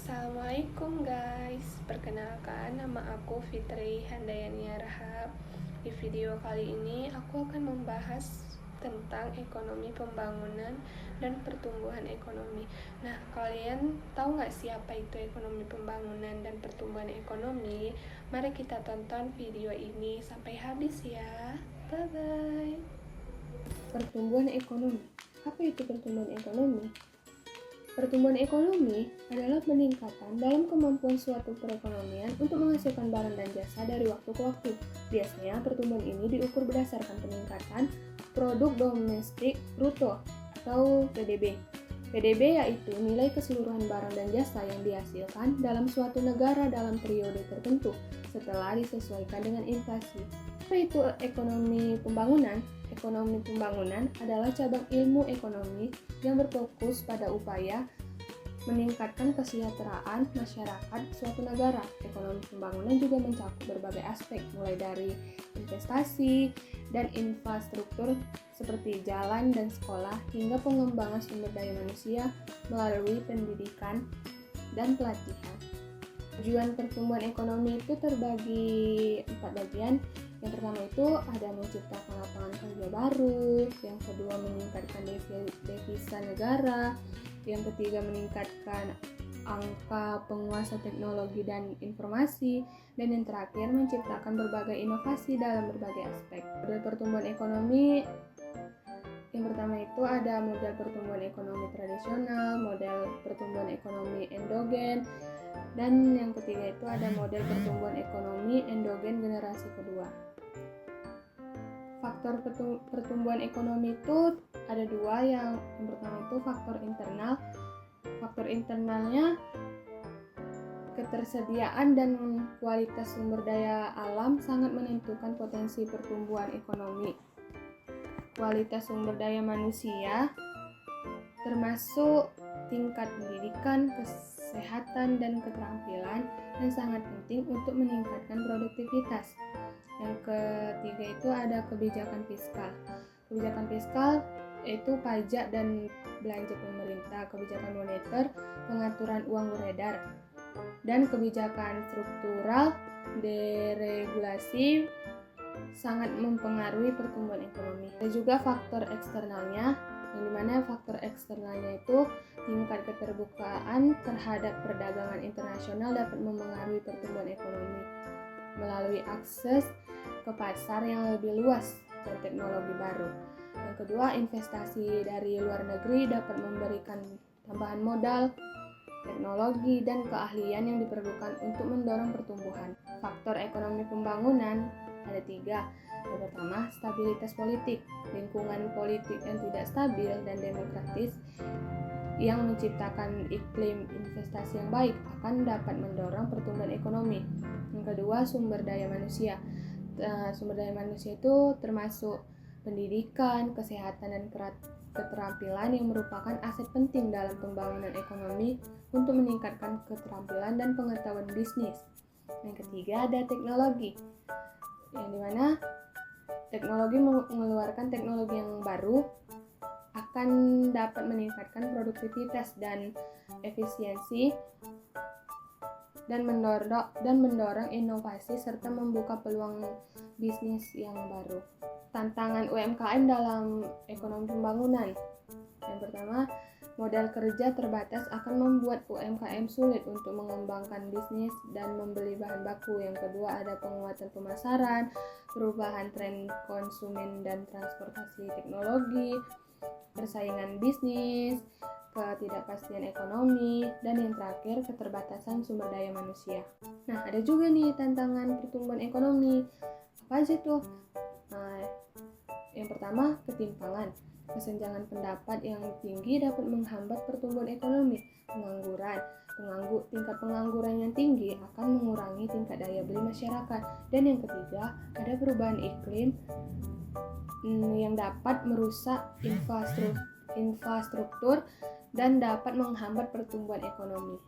Assalamualaikum guys, perkenalkan nama aku Fitri Handayani Rahab. Di video kali ini aku akan membahas tentang ekonomi pembangunan dan pertumbuhan ekonomi. Nah, kalian tahu nggak siapa itu ekonomi pembangunan dan pertumbuhan ekonomi? Mari kita tonton video ini sampai habis ya. Bye bye. Pertumbuhan ekonomi. Apa itu pertumbuhan ekonomi? Pertumbuhan ekonomi adalah peningkatan dalam kemampuan suatu perekonomian untuk menghasilkan barang dan jasa dari waktu ke waktu. Biasanya pertumbuhan ini diukur berdasarkan peningkatan produk domestik bruto atau PDB. PDB yaitu nilai keseluruhan barang dan jasa yang dihasilkan dalam suatu negara dalam periode tertentu setelah disesuaikan dengan inflasi. Apa itu ekonomi pembangunan? Ekonomi pembangunan adalah cabang ilmu ekonomi yang berfokus pada upaya meningkatkan kesejahteraan masyarakat suatu negara. Ekonomi pembangunan juga mencakup berbagai aspek, mulai dari investasi dan infrastruktur seperti jalan dan sekolah, hingga pengembangan sumber daya manusia melalui pendidikan dan pelatihan. Tujuan pertumbuhan ekonomi itu terbagi 4 bagian. Yang pertama itu ada menciptakan lapangan kerja baru, yang kedua meningkatkan devisa negara, yang ketiga meningkatkan angka penguasa teknologi dan informasi, dan yang terakhir menciptakan berbagai inovasi dalam berbagai aspek. Model pertumbuhan ekonomi yang pertama itu ada model pertumbuhan ekonomi tradisional, model pertumbuhan ekonomi endogen, dan yang ketiga itu ada model pertumbuhan ekonomi endogen generasi kedua. Faktor pertumbuhan ekonomi itu ada dua, yang pertama itu faktor internal. Faktor internalnya ketersediaan dan kualitas sumber daya alam sangat menentukan potensi pertumbuhan ekonomi. Kualitas sumber daya manusia termasuk tingkat pendidikan, kesehatan, dan keterampilan yang sangat penting untuk meningkatkan produktivitas. Yang ketiga itu ada kebijakan fiskal. Kebijakan fiskal yaitu pajak dan belanja pemerintah, kebijakan moneter, pengaturan uang beredar, dan kebijakan struktural, deregulasi sangat mempengaruhi pertumbuhan ekonomi. Ada juga faktor eksternalnya, yang dimana faktor eksternalnya itu tingkat keterbukaan terhadap perdagangan internasional dapat mempengaruhi pertumbuhan ekonomi melalui akses ke pasar yang lebih luas dan teknologi baru. Yang kedua, investasi dari luar negeri dapat memberikan tambahan modal, teknologi, dan keahlian yang diperlukan untuk mendorong pertumbuhan. Faktor ekonomi pembangunan ada 3. Yang pertama, stabilitas politik. Lingkungan politik yang tidak stabil dan demokratis yang menciptakan iklim investasi yang baik akan dapat mendorong pertumbuhan ekonomi. Yang kedua, sumber daya manusia. Sumber daya manusia itu termasuk pendidikan, kesehatan, dan keterampilan yang merupakan aset penting dalam pembangunan ekonomi untuk meningkatkan keterampilan dan pengetahuan bisnis. Yang ketiga, ada teknologi, yang dimana teknologi mengeluarkan teknologi yang baru akan dapat meningkatkan produktivitas dan efisiensi dan mendorong inovasi serta membuka peluang bisnis yang baru. Tantangan UMKM dalam ekonomi pembangunan. Yang pertama, modal kerja terbatas akan membuat UMKM sulit untuk mengembangkan bisnis dan membeli bahan baku. Yang kedua, ada penguatan pemasaran, perubahan tren konsumen dan transportasi teknologi, persaingan bisnis, ketidakpastian ekonomi, dan yang terakhir keterbatasan sumber daya manusia. Nah, ada juga nih tantangan pertumbuhan ekonomi. Apa aja tuh? Nah, yang pertama, ketimpangan. Kesenjangan pendapat yang tinggi dapat menghambat pertumbuhan ekonomi. Tingkat pengangguran yang tinggi akan mengurangi tingkat daya beli masyarakat. Dan yang ketiga, ada perubahan iklim yang dapat merusak infrastruktur dan dapat menghambat pertumbuhan ekonomi.